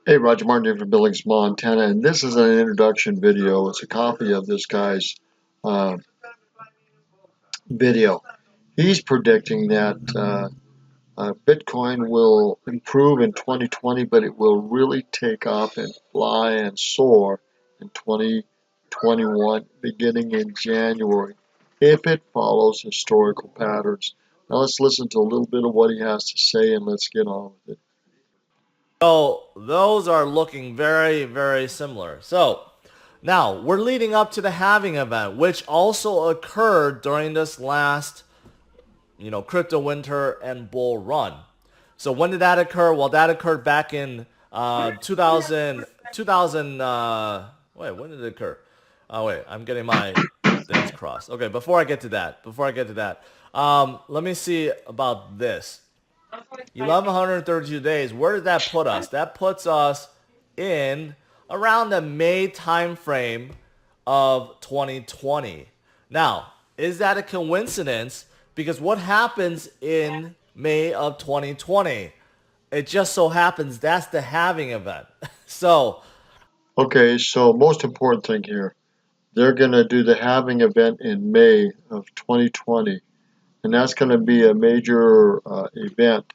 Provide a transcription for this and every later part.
Hey, Roger Martin here from Billings, Montana, and this is an introduction video. It's a copy of this guy's uh, video. He's predicting that Bitcoin will improve in 2020, but it will really take off and fly and soar in 2021, beginning in January, if it follows historical patterns. Now let's listen to a little bit of what he has to say, and let's get on with it. So those are looking very, very similar. So now we're leading up to the halving event, which also occurred during this last, crypto winter and bull run. So when did that occur? Well, that occurred back in 2000, wait, when did it occur? Oh, wait, I'm getting my things crossed. Okay, before I get to that, let me see about this. 1132 days. Where does that put us? That puts us in around the May timeframe of 2020. Now, is that a coincidence? Because what happens in May of 2020? It just so happens that's the halving event. So, Okay, so most important thing here. They're going to do the halving event in May of 2020, and that's going to be a major event.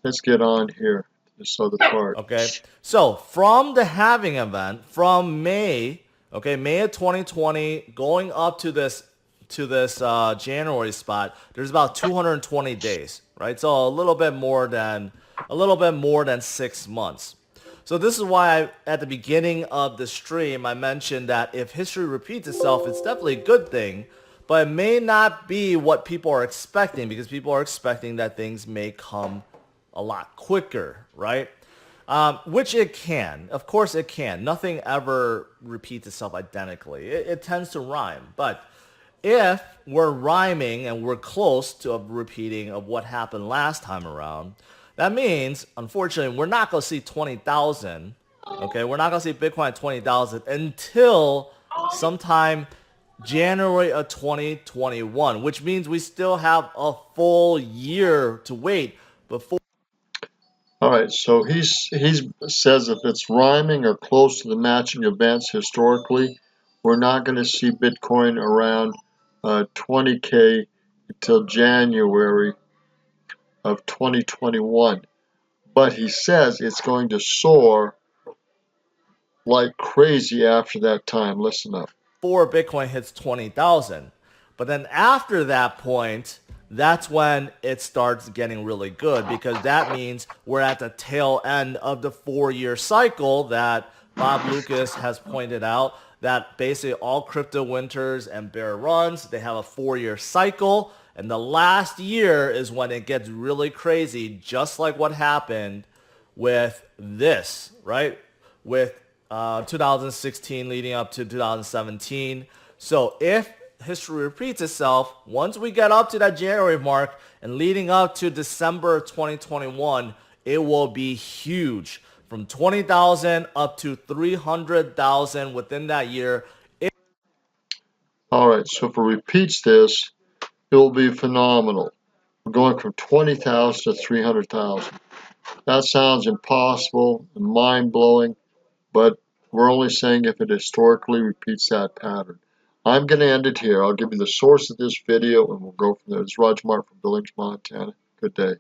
Let's get on here to this other part. okay. So from the halving event from May, okay, May of 2020, going up to this January spot, there's about 220 days, right? So a little bit more than 6 months. So this is why at the beginning of the stream I mentioned that if history repeats itself, it's definitely a good thing, but it may not be what people are expecting because people are expecting that things may come a lot quicker, right? Which it can. Of course it can. Nothing ever repeats itself identically. It tends to rhyme. But if we're rhyming and we're close to a repeating of what happened last time around, that means, unfortunately, we're not going to see 20,000. Okay, we're not going to see Bitcoin at 20,000 until sometime January of 2021, which means we still have a full year to wait before. All right, so he's says if it's rhyming or close to the matching events historically, we're not going to see Bitcoin around 20K until January of 2021. But he says it's going to soar like crazy after that time. Listen up. Before Bitcoin hits 20,000. But then after that point, that's when it starts getting really good because that means we're at the tail end of the 4-year cycle that Bob Lucas has pointed out, that basically all crypto winters and bear runs, they have a 4-year cycle. And the last year is when it gets really crazy, just like what happened with this, right? With 2016 leading up to 2017. So if history repeats itself, once we get up to that January mark and leading up to December 2021, it will be huge. From 20,000 up to 300,000 within that year. All right, so if it repeats this, it will be phenomenal. We're going from 20,000 to 300,000. That sounds impossible and mind-blowing, but we're only saying if it historically repeats that pattern. I'm going to end it here. I'll give you the source of this video, and we'll go from there. This is Roger Martin from Billings, Montana. Good day.